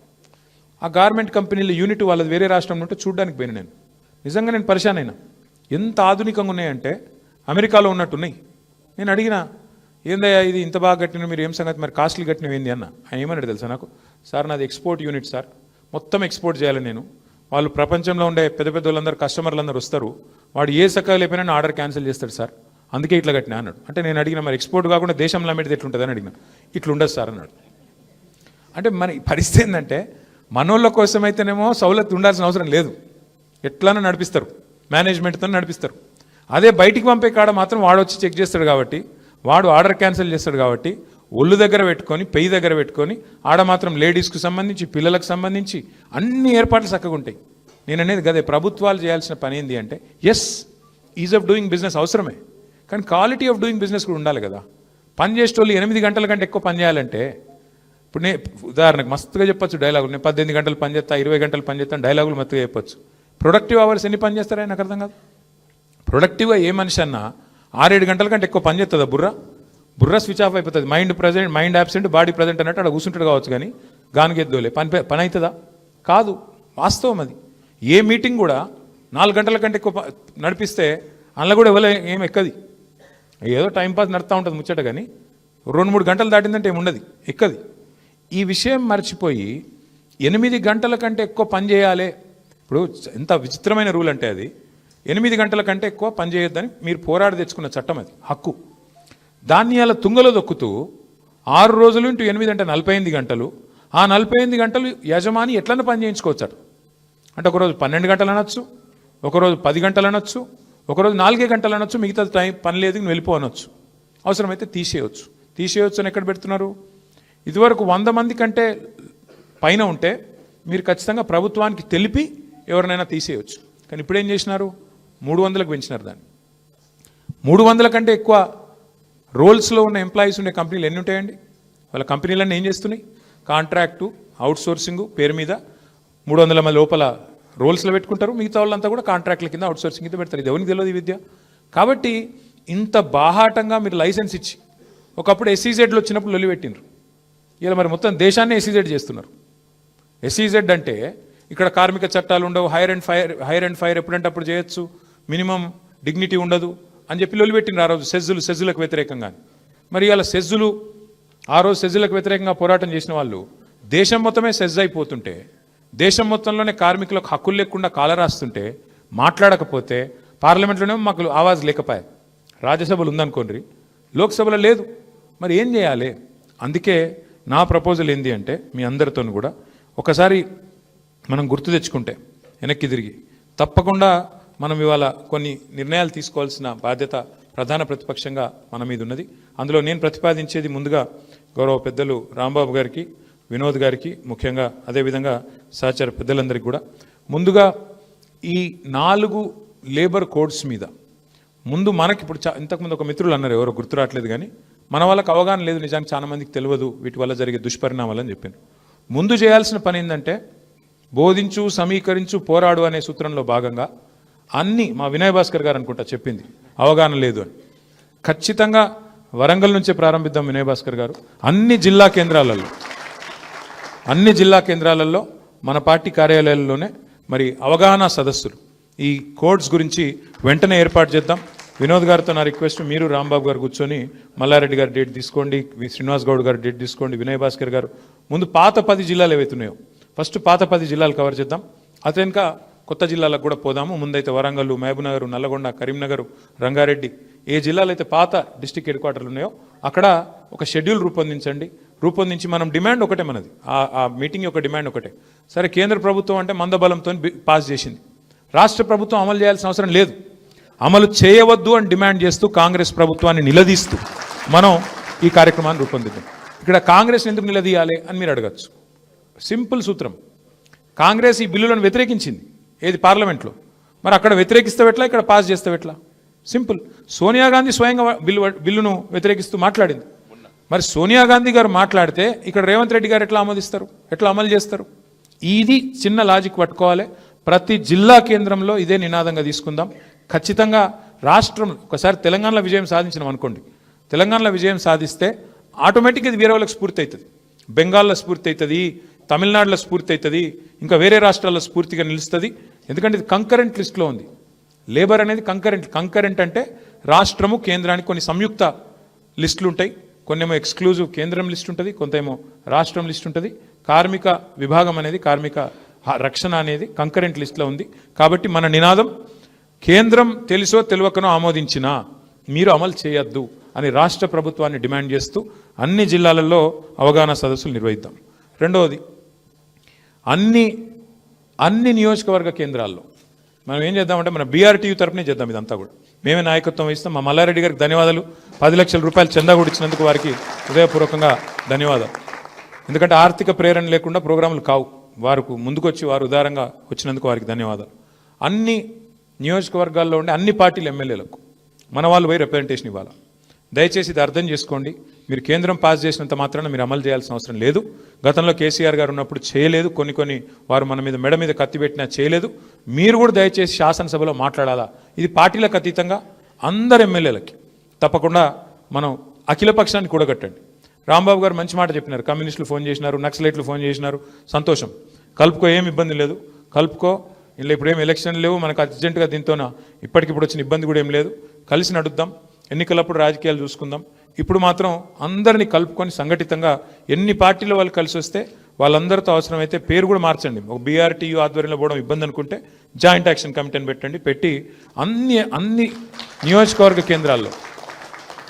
A: ఆ గార్మెంట్ కంపెనీల యూనిట్ వాళ్ళది వేరే రాష్ట్రంలో ఉంటే చూడడానికి పోయిన నేను. నిజంగా నేను పరిశాన్ అయినా. ఎంత ఆధునికంగా ఉన్నాయంటే అమెరికాలో ఉన్నట్టున్నాయి. నేను అడిగిన, ఏందయ్యా ఇది ఇంత బాగా కట్టిన, మీరు ఏం సంగతి, మరి కాస్ట్లీ కట్టినవి ఏంది అన్న. ఆయన ఏమన్నాడు తెలుసా నాకు? సార్ నాది ఎక్స్పోర్ట్ యూనిట్ సార్, మొత్తం ఎక్స్పోర్ట్ చేయాలి నేను. వాళ్ళు ప్రపంచంలో ఉండే పెద్ద వాళ్ళందరూ, కస్టమర్లందరూ వస్తారు, వాడు ఏ సకాలు అయిపోయినా ఆర్డర్ క్యాన్సిల్ చేస్తాడు సార్, అందుకే ఇట్లా కట్టినా అన్నాడు. అంటే నేను అడిగిన, మరి ఎక్స్పోర్ట్ కాకుండా దేశంలో అమ్మేది ఎట్లుంటుంది అని అడిగిన. ఇట్లుండదు సార్ అన్నాడు. అంటే మన పరిస్థితి ఏంటంటే మనోళ్ళ కోసం అయితేనేమో సౌలత్ ఉండాల్సిన అవసరం లేదు, ఎట్లన్నా నడిపిస్తారు, మేనేజ్మెంట్తో నడిపిస్తారు. అదే బయటికి పంపే కాడ మాత్రం వాడు వచ్చి చెక్ చేస్తాడు కాబట్టి, వాడు ఆర్డర్ క్యాన్సిల్ చేస్తాడు కాబట్టి ఒళ్ళు దగ్గర పెట్టుకొని పెయ్యి దగ్గర పెట్టుకొని ఆడ మాత్రం లేడీస్కి సంబంధించి పిల్లలకు సంబంధించి అన్ని ఏర్పాట్లు చక్కగా ఉంటాయి. నేను అనేది గదే ప్రభుత్వాలు చేయాల్సిన పని ఏంటి అంటే, yes ease of doing business అవసరమే, కానీ క్వాలిటీ ఆఫ్ డూయింగ్ బిజినెస్ కూడా ఉండాలి కదా. పని చేసేటోళ్ళు 8 గంటల కంటే ఎక్కువ పని చేయాలంటే, ఇప్పుడు ఉదాహరణకు మస్తుగా చెప్పొచ్చు డైలాగులు, నేను 18 గంటలు పని చేస్తా, 20 గంటలు పని చేస్తాను, డైలాగులు మస్తుగా చెప్పొచ్చు. ప్రొడక్టివ్ అవర్స్ ఎన్ని పని చేస్తారని నాకు అర్థం కాదు. ప్రొడక్టివ్గా ఏ మనిషి అన్నా 6-7 గంటల కంటే ఎక్కువ పని చేస్తుందా? బుర్ర స్విచ్ ఆఫ్ అయిపోతుంది. మైండ్ యాబ్సెంట్ బాడీ ప్రజెంట్ అన్నట్టు అక్కడ కూర్చుంటాడు కావచ్చు, కానీ గానిగెద్దోలే పని అవుతుందా? కాదు. వాస్తవం అది. ఏ మీటింగ్ కూడా 4 గంటల కంటే ఎక్కువ నడిపిస్తే అందులో కూడా ఏం ఎక్కది, ఏదో టైంపాస్ నడుతూ ఉంటుంది ముచ్చట, కానీ 2-3 గంటలు దాటిందంటే ఏముండదు, ఎక్కది. ఈ విషయం మర్చిపోయి 8 గంటల కంటే ఎక్కువ పని చేయాలి. ఇప్పుడు ఎంత విచిత్రమైన రూల్ అంటే అది, 8 గంటల కంటే ఎక్కువ పని చేయొద్దని మీరు పోరాడి తెచ్చుకున్న చట్టం, అది హక్కు. దాన్ని అలా తుంగలో దొక్కుతూ 6 రోజులు ఇంటూ 8 అంటే 48 గంటలు. ఆ 48 గంటలు యజమాని ఎట్లన్నా పని చేయించుకోవచ్చాడు. అంటే ఒకరోజు 12 గంటలు అనొచ్చు, ఒకరోజు 10 గంటలు అనొచ్చు, ఒకరోజు 4 గంటలు అనొచ్చు, మిగతా టైం పని లేదు నువ్వు వెళ్ళిపోనొచ్చు, అవసరమైతే తీసేయొచ్చు అని ఎక్కడ పెడుతున్నారు? ఇదివరకు 100 మంది కంటే పైన ఉంటే మీరు ఖచ్చితంగా ప్రభుత్వానికి తెలిపి ఎవరినైనా తీసేయచ్చు. కానీ ఇప్పుడు ఏం చేసినారు? 300లకు పెంచినారు దాన్ని. 300 కంటే ఎక్కువ రోల్స్లో ఉన్న ఎంప్లాయీస్ ఉండే కంపెనీలు ఎన్ని ఉంటాయండి? వాళ్ళ కంపెనీలన్నీ ఏం చేస్తున్నాయి? కాంట్రాక్టు, అవుట్సోర్సింగ్ పేరు మీద 300 మంది లోపల రోల్స్లో పెట్టుకుంటారు, మిగతా వాళ్ళంతా కూడా కాంట్రాక్ట్ల కింద అవుట్సోర్సింగ్ కింద పెడతారు. ఇది ఎవరికి తెలియదు ఈ విద్య. కాబట్టి ఇంత బాహాటంగా మీరు లైసెన్స్ ఇచ్చి, ఒకప్పుడు ఎస్ఈజెడ్లు వచ్చినప్పుడు లొల్లి పెట్టినారు, ఇలా మరి మొత్తం దేశాన్ని ఎస్ఈజెడ్ చేస్తున్నారు. ఎస్ఈజెడ్ అంటే ఇక్కడ కార్మిక చట్టాలు ఉండవు, హైర్ అండ్ ఫైర్ ఎప్పుడంటే అప్పుడు చేయొచ్చు, మినిమం డిగ్నిటీ ఉండదు అని చెప్పి లొల్లి పెట్టినారు ఆ రోజు సెజ్జులకు వ్యతిరేకంగా. మరి ఇలా ఆ రోజు సెజ్జులకు వ్యతిరేకంగా పోరాటం చేసిన వాళ్ళు దేశం మొత్తమే సెజ్ అయిపోతుంటే, దేశం మొత్తంలోనే కార్మికులకు హక్కులు లేకుండా కాలరాస్తుంటే, మాట్లాడకపోతే పార్లమెంట్లోనే మాకు ఆవాజ్ లేకపోయా. రాజ్యసభలు ఉందనుకోండి, లోక్సభలో లేదు. మరి ఏం చేయాలి? అందుకే నా ప్రపోజల్ ఏంటి అంటే, మీ అందరితో కూడా ఒకసారి మనం గుర్తు తెచ్చుకుంటే వెనక్కి తిరిగి, తప్పకుండా మనం ఇవాళ కొన్ని నిర్ణయాలు తీసుకోవాల్సిన బాధ్యత ప్రధాన ప్రతిపక్షంగా మన మీద ఉన్నది. అందులో నేను ప్రతిపాదించేది ముందుగా గౌరవ పెద్దలు రాంబాబు గారికి, వినోద్ గారికి, ముఖ్యంగా అదేవిధంగా సహచర పెద్దలందరికీ కూడా ముందుగా ఈ 4 లేబర్ కోడ్స్ మీద ముందు మనకి ఇప్పుడు ఇంతకుముందు ఒక మిత్రులు అన్నారు, ఎవరో గుర్తు రావట్లేదు, కానీ మన వాళ్ళకి అవగాహన లేదు, నిజానికి చాలా మందికి తెలియదు వీటి వల్ల జరిగే దుష్పరిణామాలు అని చెప్పాను. ముందు చేయాల్సిన పని ఏంటంటే, బోధించు, సమీకరించు, పోరాడు అనే సూత్రంలో భాగంగా అన్ని మా వినయ్ భాస్కర్ గారు అనుకుంటా చెప్పింది, అవగాహన లేదు అని. ఖచ్చితంగా వరంగల్ నుంచే ప్రారంభిద్దాం వినయ్ భాస్కర్ గారు. అన్ని జిల్లా కేంద్రాలలో మన పార్టీ కార్యాలయాల్లోనే మరి అవగాహన సదస్సులు ఈ కోడ్స్ గురించి వెంటనే ఏర్పాటు చేద్దాం. వినోద్ గారితో నా రిక్వెస్ట్, మీరు రాంబాబు గారు కూర్చొని మల్లారెడ్డి గారు డేట్ తీసుకోండి, శ్రీనివాస్ గౌడ్ గారు డేట్ తీసుకోండి, వినయ్ భాస్కర్ గారు ముందు పాత 10 జిల్లాలు ఏవైతున్నాయో ఫస్ట్ పాత 10 జిల్లాలు కవర్ చేద్దాం. అతనిక కొత్త జిల్లాలకు కూడా పోదాము. ముందైతే వరంగల్, మహబూబ్నగర్, నల్లగొండ, కరీంనగర్, రంగారెడ్డి, ఏ జిల్లాలు అయితే పాత డిస్ట్రిక్ట్ హెడ్ క్వార్టర్లు ఉన్నాయో అక్కడ ఒక షెడ్యూల్ రూపొందించి మనం డిమాండ్ ఒకటే, మనది ఆ మీటింగ్ యొక్క డిమాండ్ ఒకటే. సరే, కేంద్ర ప్రభుత్వం అంటే మందబలంతో పాస్ చేసింది, రాష్ట్ర ప్రభుత్వం అమలు చేయాల్సిన అవసరం లేదు, అమలు చేయవద్దు అని డిమాండ్ చేస్తూ కాంగ్రెస్ ప్రభుత్వాన్ని నిలదీస్తూ మనం ఈ కార్యక్రమాన్ని రూపొందిద్దాం. ఇక్కడ కాంగ్రెస్ ఎందుకు నిలదీయాలి అని మీరు అడగచ్చు. సింపుల్ సూత్రం, కాంగ్రెస్ ఈ బిల్లులను వ్యతిరేకించింది ఏది పార్లమెంట్లో, మరి అక్కడ వ్యతిరేకిస్తే ఎట్లా, ఇక్కడ పాస్ చేస్తే ఎట్లా? సింపుల్. సోనియా గాంధీ స్వయంగా బిల్లును వ్యతిరేకిస్తూ మాట్లాడింది. మరి సోనియా గాంధీ గారు మాట్లాడితే ఇక్కడ రేవంత్ రెడ్డి గారు ఎట్లా ఆమోదిస్తారు, ఎట్లా అమలు చేస్తారు? ఇది చిన్న లాజిక్ పట్టుకోవాలి. ప్రతి జిల్లా కేంద్రంలో ఇదే నినాదంగా తీసుకుందాం. ఖచ్చితంగా రాష్ట్రం ఒకసారి తెలంగాణలో విజయం సాధించినాం అనుకోండి, తెలంగాణలో విజయం సాధిస్తే ఆటోమేటిక్గా ఇది వేరే వాళ్ళకి స్ఫూర్తి అవుతుంది, బెంగాల్లో స్ఫూర్తి అవుతుంది, తమిళనాడులో స్ఫూర్తి అవుతుంది, ఇంకా వేరే రాష్ట్రాల్లో స్ఫూర్తిగా నిలుస్తుంది. ఎందుకంటే ఇది కంకరెంట్ లిస్ట్లో ఉంది. లేబర్ అనేది కంకరెంట్ అంటే రాష్ట్రము కేంద్రానికి కొన్ని సంయుక్త లిస్టులు ఉంటాయి, కొన్నేమో ఎక్స్క్లూజివ్ కేంద్రం లిస్ట్ ఉంటుంది, కొంతేమో రాష్ట్రం లిస్ట్ ఉంటుంది. కార్మిక విభాగం అనేది, కార్మిక రక్షణ అనేది కంకరెంట్ లిస్ట్లో ఉంది. కాబట్టి మన నినాదం, కేంద్రం తెలుసో తెలియకనో ఆమోదించినా మీరు అమలు చేయొద్దు అని రాష్ట్ర ప్రభుత్వాన్ని డిమాండ్ చేస్తూ అన్ని జిల్లాలలో అవగాహన సదస్సులు నిర్వహిద్దాం. రెండవది, అన్ని నియోజకవర్గ కేంద్రాల్లో మనం ఏం చేద్దామంటే మన బీఆర్టీయూ తరపునే చేద్దాం ఇదంతా కూడా. మేమే నాయకత్వం వహిస్తాం. మా మల్లారెడ్డి గారికి ధన్యవాదాలు. 10 లక్షల రూపాయలు చందా కూడా ఇచ్చినందుకు వారికి హృదయపూర్వకంగా ధన్యవాదాలు. ఎందుకంటే ఆర్థిక ప్రేరణ లేకుండా ప్రోగ్రాములు కావు. వారికి ముందుకొచ్చి వారు ఉదారంగా వచ్చినందుకు వారికి ధన్యవాదాలు. అన్ని నియోజకవర్గాల్లో ఉండే అన్ని పార్టీల ఎమ్మెల్యేలకు మన వాళ్ళు పోయి రిప్రజెంటేషన్ ఇవ్వాలి. దయచేసి ఇది అర్థం చేసుకోండి. మీరు కేంద్రం పాస్ చేసినంత మాత్రాన మీరు అమలు చేయాల్సిన అవసరం లేదు. గతంలో కేసీఆర్ గారు ఉన్నప్పుడు చేయలేదు. కొన్ని వారు మన మీద మెడ మీద కత్తి పెట్టినా చేయలేదు. మీరు కూడా దయచేసి శాసనసభలో మాట్లాడాలా. ఇది పార్టీలకు అతీతంగా అందరు ఎమ్మెల్యేలకి తప్పకుండా మనం అఖిలపక్షాన్ని కూడగట్టండి. రాంబాబు గారు మంచి మాట చెప్పినారు. కమ్యూనిస్టులు ఫోన్ చేసినారు, నక్సలైట్లు ఫోన్ చేసినారు, సంతోషం. కలుపుకో, ఏం ఇబ్బంది లేదు, కలుపుకో. ఇలా ఇప్పుడు ఏం ఎలక్షన్ లేవు మనకు అర్జెంటుగా. దీంతోన ఇప్పటికిప్పుడు వచ్చిన ఇబ్బంది కూడా ఏం లేదు. కలిసి నడుద్దాం. ఎన్నికలప్పుడు రాజకీయాలు చూసుకుందాం. ఇప్పుడు మాత్రం అందరినీ కలుపుకొని సంఘటితంగా ఎన్ని పార్టీల వాళ్ళు కలిసి వస్తే వాళ్ళందరితో అవసరమైతే పేరు కూడా మార్చండి. ఒక బీఆర్టీయూ ఆధ్వర్యంలో పోవడం ఇబ్బంది అనుకుంటే జాయింట్ యాక్షన్ కమిటీని పెట్టి అన్ని నియోజకవర్గ కేంద్రాల్లో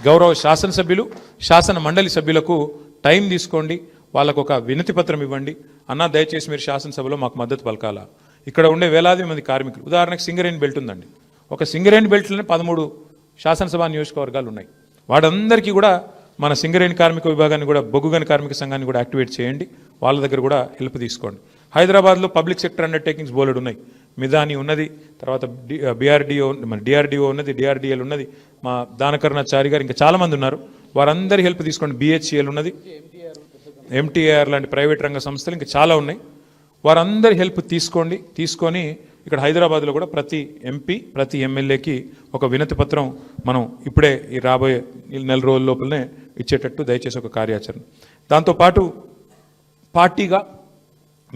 A: గౌరవ శాసనసభ్యులు, శాసన మండలి సభ్యులకు టైం తీసుకోండి. వాళ్ళకు ఒక వినతి పత్రం ఇవ్వండి. అన్నా దయచేసి మీరు శాసనసభలో మాకు మద్దతు పలకాలా. ఇక్కడ ఉండే వేలాది మంది కార్మికులు, ఉదాహరణకు సింగరేణి బెల్ట్ ఉందండి. ఒక సింగరేణి బెల్ట్లోనే 13 శాసనసభ నియోజకవర్గాలు ఉన్నాయి. వాడందరికీ కూడా మన సింగరేణి కార్మిక విభాగాన్ని కూడా, బొగ్గుగని కార్మిక సంఘాన్ని కూడా యాక్టివేట్ చేయండి. వాళ్ళ దగ్గర కూడా హెల్ప్ తీసుకోండి. హైదరాబాద్లో పబ్లిక్ సెక్టర్ అండర్టేకింగ్స్ బోలెడు ఉన్నాయి. మిదాని ఉన్నది, తర్వాత డిఆర్డిఓ ఉన్నది, డిఆర్డిఎల్ ఉన్నది, మా దానకరుణాచారి గారు, ఇంకా చాలామంది ఉన్నారు. వారందరి హెల్ప్ తీసుకోండి. బిహెచ్ఎల్ ఉన్నది, ఎంటీఆర్ లాంటి ప్రైవేట్ రంగ సంస్థలు ఇంకా చాలా ఉన్నాయి. వారందరి హెల్ప్ తీసుకొని ఇక్కడ హైదరాబాద్లో కూడా ప్రతి ఎంపీ, ప్రతి ఎమ్మెల్యేకి ఒక వినతి పత్రం మనం ఇప్పుడే ఈ రాబోయే నెల రోజుల లోపలనే ఇచ్చేటట్టు దయచేసి ఒక కార్యాచరణ. దాంతోపాటు పార్టీగా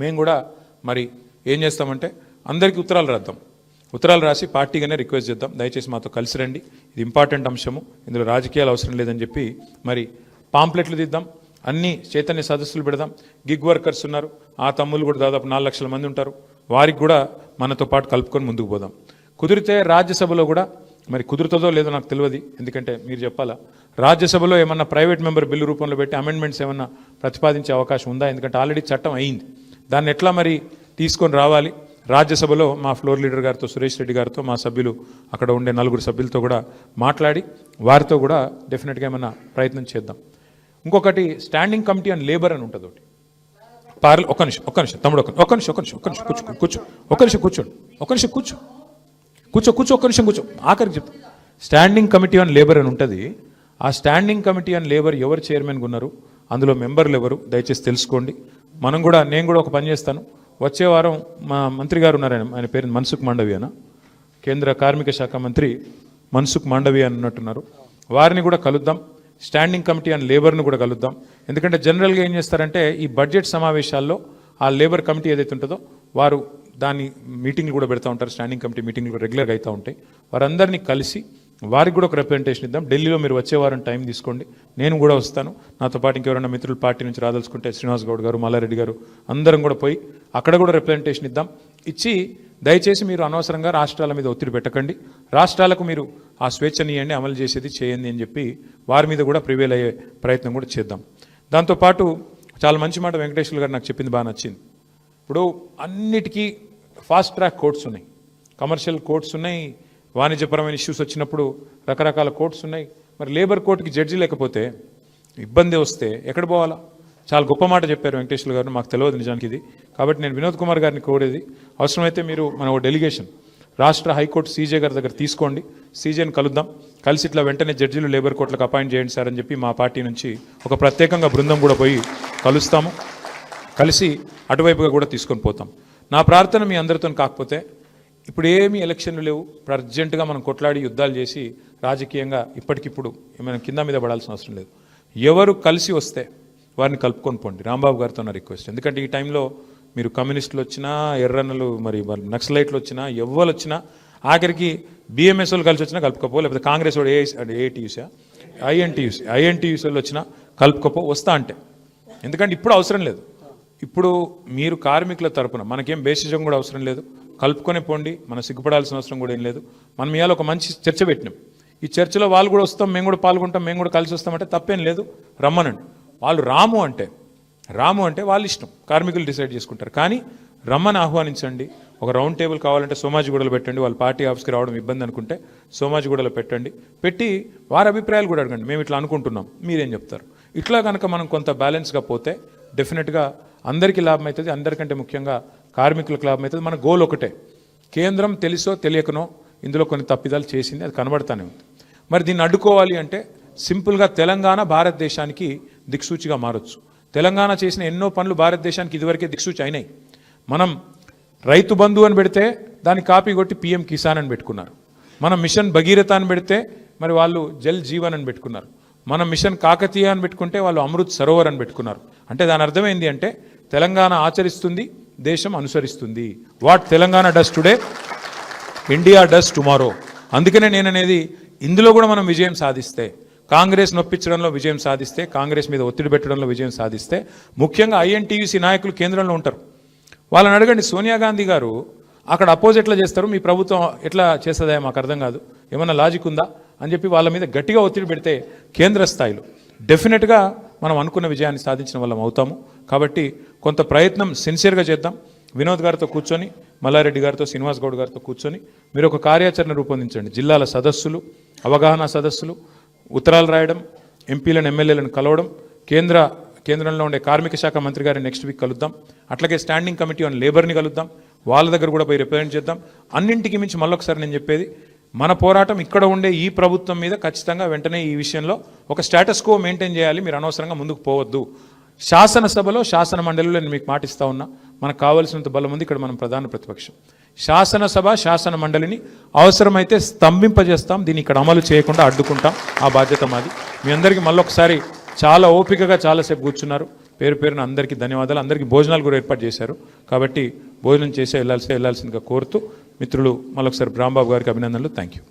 A: మేము కూడా మరి ఏం చేస్తామంటే అందరికీ ఉత్తరాలు రాసి పార్టీగానే రిక్వెస్ట్ చేద్దాం. దయచేసి మాతో కలిసి రండి, ఇది ఇంపార్టెంట్ అంశము, ఇందులో రాజకీయాలు అవసరం లేదని చెప్పి మరి పాంప్లెట్లు దిద్దాం. అన్ని చైతన్య సదస్సులు పెడదాం. గిగ్ వర్కర్స్ ఉన్నారు, ఆ తమ్ముళ్ళు కూడా దాదాపు 4 లక్షల మంది ఉంటారు. వారికి కూడా మనతో పాటు కలుపుకొని ముందుకు పోదాం. కుదిరితే రాజ్యసభలో కూడా, మరి కుదురుతుందో లేదో నాకు తెలియదు, ఎందుకంటే మీరు చెప్పాలా, రాజ్యసభలో ఏమన్నా ప్రైవేట్ మెంబర్ బిల్లు రూపంలో పెట్టి అమెండ్మెంట్స్ ఏమన్నా ప్రతిపాదించే అవకాశం ఉందా? ఎందుకంటే ఆల్రెడీ చట్టం అయింది. దాన్ని ఎట్లా మరి తీసుకొని రావాలి? రాజ్యసభలో మా ఫ్లోర్ లీడర్ గారితో, సురేష్ రెడ్డి గారితో, మా సభ్యులు అక్కడ ఉండే 4 సభ్యులతో కూడా మాట్లాడి వారితో కూడా డెఫినెట్గా ఏమన్నా ప్రయత్నం చేద్దాం. ఇంకొకటి స్టాండింగ్ కమిటీ ఆన్ లేబర్ అని ఉంటుంది ఒకటి. ఒక్క నిమిషం తమ్ముడు, ఒక్క నిమిషం కూర్చో. ఆఖరికి చెప్తా. స్టాండింగ్ కమిటీ ఆన్ లేబర్ అని ఉంటుంది. ఆ స్టాండింగ్ కమిటీ ఆన్ లేబర్ ఎవరు చైర్మన్గా ఉన్నారు, అందులో మెంబర్లు ఎవరు, దయచేసి తెలుసుకోండి. నేను కూడా ఒక పని చేస్తాను. వచ్చే వారం మా మంత్రి గారు ఉన్నారు, ఆయన పేరు మన్సుఖ్ మాండవియానా, కేంద్ర కార్మిక శాఖ మంత్రి మన్సుఖ్ మాండవియా అన్నట్టున్నారు. వారిని కూడా కలుద్దాం. స్టాండింగ్ కమిటీ ఆన్ లేబర్ను కూడా కలుద్దాం. ఎందుకంటే జనరల్గా ఏం చేస్తారంటే ఈ బడ్జెట్ సమావేశాల్లో ఆ లేబర్ కమిటీ ఏదైతే ఉంటుందో వారు దాన్ని మీటింగ్లు కూడా పెడతా ఉంటారు. స్టాండింగ్ కమిటీ మీటింగ్లు కూడా రెగ్యులర్గా అవుతూ ఉంటాయి. వారందరినీ కలిసి వారికి కూడా ఒక రిప్రజెంటేషన్ ఇద్దాం. ఢిల్లీలో మీరు వచ్చే వారం టైం తీసుకోండి, నేను కూడా వస్తాను. నాతో పాటు ఇంకెవరైనా మిత్రులు పార్టీ నుంచి రాదలుచుకుంటే శ్రీనివాస్ గౌడ్ గారు, మల్లారెడ్డి గారు, అందరం కూడా పోయి అక్కడ కూడా రిప్రజెంటేషన్ ఇద్దాం. ఇచ్చి దయచేసి మీరు అనవసరంగా రాష్ట్రాల మీద ఒత్తిడి పెట్టకండి. రాష్ట్రాలకు మీరు ఆ స్వేచ్ఛనియండి, అమలు చేసేది చేయండి అని చెప్పి వారి మీద కూడా ప్రివేల్ అయ్యే ప్రయత్నం కూడా చేద్దాం. దాంతోపాటు చాలా మంచి మాట వెంకటేశ్వర గారు నాకు చెప్పింది బాగా నచ్చింది. ఇప్పుడు అన్నిటికీ ఫాస్ట్ ట్రాక్ కోర్ట్స్ ఉన్నాయి, కమర్షియల్ కోర్ట్స్ ఉన్నాయి, వాణిజ్యపరమైన ఇష్యూస్ వచ్చినప్పుడు రకరకాల కోర్ట్స్ ఉన్నాయి. మరి లేబర్ కోర్టుకి జడ్జి లేకపోతే, ఇబ్బంది వస్తే ఎక్కడ పోవాలా? చాలా గొప్ప మాట చెప్పారు వెంకటేశ్వర గారు, మాకు తెలియదు నిజానికి ఇది. కాబట్టి నేను వినోద్ కుమార్ గారిని కోరేది, అవసరమైతే మీరు మన డెలిగేషన్ రాష్ట్ర హైకోర్టు సీజే గారి దగ్గర తీసుకోండి, సీజేని కలుద్దాం. కలిసి ఇట్లా వెంటనే జడ్జీలు లేబర్ కోర్టులకు అపాయింట్ చేయండి సార్ అని చెప్పి మా పార్టీ నుంచి ఒక ప్రత్యేకంగా బృందం కూడా పోయి కలుస్తాము. కలిసి అటువైపుగా కూడా తీసుకొని పోతాం. నా ప్రార్థన మీ అందరితో కాకపోతే, ఇప్పుడు ఏమీ ఎలక్షన్లు లేవు, అర్జెంటుగా మనం కొట్లాడి యుద్ధాలు చేసి రాజకీయంగా ఇప్పటికిప్పుడు ఏమైనా కింద మీద పడాల్సిన అవసరం లేదు. ఎవరు కలిసి వస్తే వారిని కలుపుకొని పోండి. రాంబాబు గారితో నా రిక్వెస్ట్. ఎందుకంటే ఈ టైంలో మీరు కమ్యూనిస్టులు వచ్చినా, ఎర్రన్నలు, మరి నక్సలైట్లు వచ్చినా, ఎవ్వరు వచ్చినా, ఆఖరికి బిఎంఎస్ వాళ్ళు కలిసి వచ్చినా కలుపుకపో, లేకపోతే కాంగ్రెస్ వాడు ఐఎన్టీయూసీ వాళ్ళు వచ్చినా కలుపుకపో, వస్తా అంటే. ఎందుకంటే ఇప్పుడు అవసరం లేదు. ఇప్పుడు మీరు కార్మికుల తరపున మనకేం బేసిజం కూడా అవసరం లేదు, కలుపుకొని పోండి. మనం సిగ్గుపడాల్సిన అవసరం కూడా ఏం లేదు. మనం ఇవాళ ఒక మంచి చర్చ పెట్టినాం. ఈ చర్చలో వాళ్ళు కూడా వస్తాం, మేము కూడా పాల్గొంటాం, మేము కూడా కలిసి వస్తామంటే తప్పేం లేదు, రమ్మనండి. వాళ్ళు రాము అంటే రాము అంటే వాళ్ళ ఇష్టం, కార్మికులు డిసైడ్ చేసుకుంటారు. కానీ రమ్మని ఆహ్వానించండి. ఒక రౌండ్ టేబుల్ కావాలంటే సోమాజిగూడలో పెట్టండి. వాళ్ళ పార్టీ ఆఫీస్కి రావడం ఇబ్బంది అనుకుంటే సోమాజిగూడలో పెట్టండి. పెట్టి వారి అభిప్రాయాలు కూడా అడగండి. మేము ఇట్లా అనుకుంటున్నాం, మీరేం చెప్తారు? ఇట్లా కనుక మనం కొంత బ్యాలెన్స్గా పోతే డెఫినెట్గా అందరికీ లాభం అవుతుంది. అందరికంటే ముఖ్యంగా కార్మికులకు లాభం అవుతుంది. మన గోల్ ఒకటే. కేంద్రం తెలుసో తెలియకనో ఇందులో కొన్ని తప్పిదాలు చేసింది, అది కనబడతానే ఉంది. మరి దీన్ని అడ్డుకోవాలి అంటే సింపుల్గా తెలంగాణ భారతదేశానికి దిక్సూచిగా మారొచ్చు. తెలంగాణ చేసిన ఎన్నో పనులు భారతదేశానికి ఇదివరకే దిక్సూచి అయినాయి. మనం రైతు బంధు అని పెడితే దాన్ని కాపీ కొట్టి పిఎం కిసాన్ అని పెట్టుకున్నారు. మనం మిషన్ భగీరథ అని పెడితే మరి వాళ్ళు జల్ జీవన్ అని పెట్టుకున్నారు. మనం మిషన్ కాకతీయ అని పెట్టుకుంటే వాళ్ళు అమృత్ సరోవర్ అని పెట్టుకున్నారు. అంటే దాని అర్థమైంది అంటే తెలంగాణ ఆచరిస్తుంది, దేశం అనుసరిస్తుంది. What Telangana does today, India does tomorrow. అందుకనే నేను అనేది, ఇందులో కూడా మనం విజయం సాధిస్తే, కాంగ్రెస్ నొప్పించడంలో విజయం సాధిస్తే, కాంగ్రెస్ మీద ఒత్తిడి పెట్టడంలో విజయం సాధిస్తే, ముఖ్యంగా ఐఎన్టీయూసీ నాయకులు కేంద్రంలో ఉంటారు. వాళ్ళని అడగండి, సోనియా గాంధీ గారు అక్కడ అపోజ్ ఎట్లా చేస్తారు, మీ ప్రభుత్వం ఎట్లా చేస్తుందా మాకు అర్థం కాదు, ఏమన్నా లాజిక్ ఉందా అని చెప్పి వాళ్ళ మీద గట్టిగా ఒత్తిడి పెడితే కేంద్ర స్థాయిలో డెఫినెట్గా మనం అనుకున్న విజయాన్ని సాధించిన వాళ్ళం అవుతాము. కాబట్టి కొంత ప్రయత్నం సిన్సియర్గా చేద్దాం. వినోద్ గారితో కూర్చొని, మల్లారెడ్డి గారితో, శ్రీనివాస్ గౌడ్ గారితో కూర్చొని మీరు ఒక కార్యాచరణ రూపొందించండి. జిల్లాల సదస్సులు, అవగాహన సదస్సులు, ఉత్తరాలు రాయడం, ఎంపీలను ఎమ్మెల్యేలను కలవడం, కేంద్రంలో ఉండే కార్మిక శాఖ మంత్రి గారిని నెక్స్ట్ వీక్ కలుద్దాం. అట్లాగే స్టాండింగ్ కమిటీ ఆన్ లేబర్ని కలుద్దాం. వాళ్ళ దగ్గర కూడా పోయి రిప్రజెంట్ చేద్దాం. అన్నింటికి మించి మళ్ళొకసారి నేను చెప్పేది, మన పోరాటం ఇక్కడ ఉండే ఈ ప్రభుత్వం మీద ఖచ్చితంగా వెంటనే ఈ విషయంలో ఒక స్టేటస్ కో మెయింటైన్ చేయాలి. మీరు అనవసరంగా ముందుకు పోవద్దు. శాసనసభలో, శాసన మండలిలో నేను మీకు మాటిస్తా ఉన్నా, మనకు కావాల్సినంత బలం ఉంది. ఇక్కడ మనం ప్రధాన ప్రతిపక్షం. శాసనసభ, శాసన మండలిని అవసరమైతే స్తంభింపజేస్తాం. దీన్ని ఇక్కడ అమలు చేయకుండా అడ్డుకుంటాం. ఆ బాధ్యత మాది. మీ అందరికీ మళ్ళొకసారి చాలా ఓపికగా చాలాసేపు కూర్చున్నారు. పేరు పేరున అందరికీ ధన్యవాదాలు. అందరికీ భోజనాలు కూడా ఏర్పాటు చేశారు. కాబట్టి భోజనం చేసే వెళ్ళాల్సిందిగా కోరుతూ మిత్రులు మళ్ళొకసారి రాంబాబు గారికి అభినందనలు. Thank you.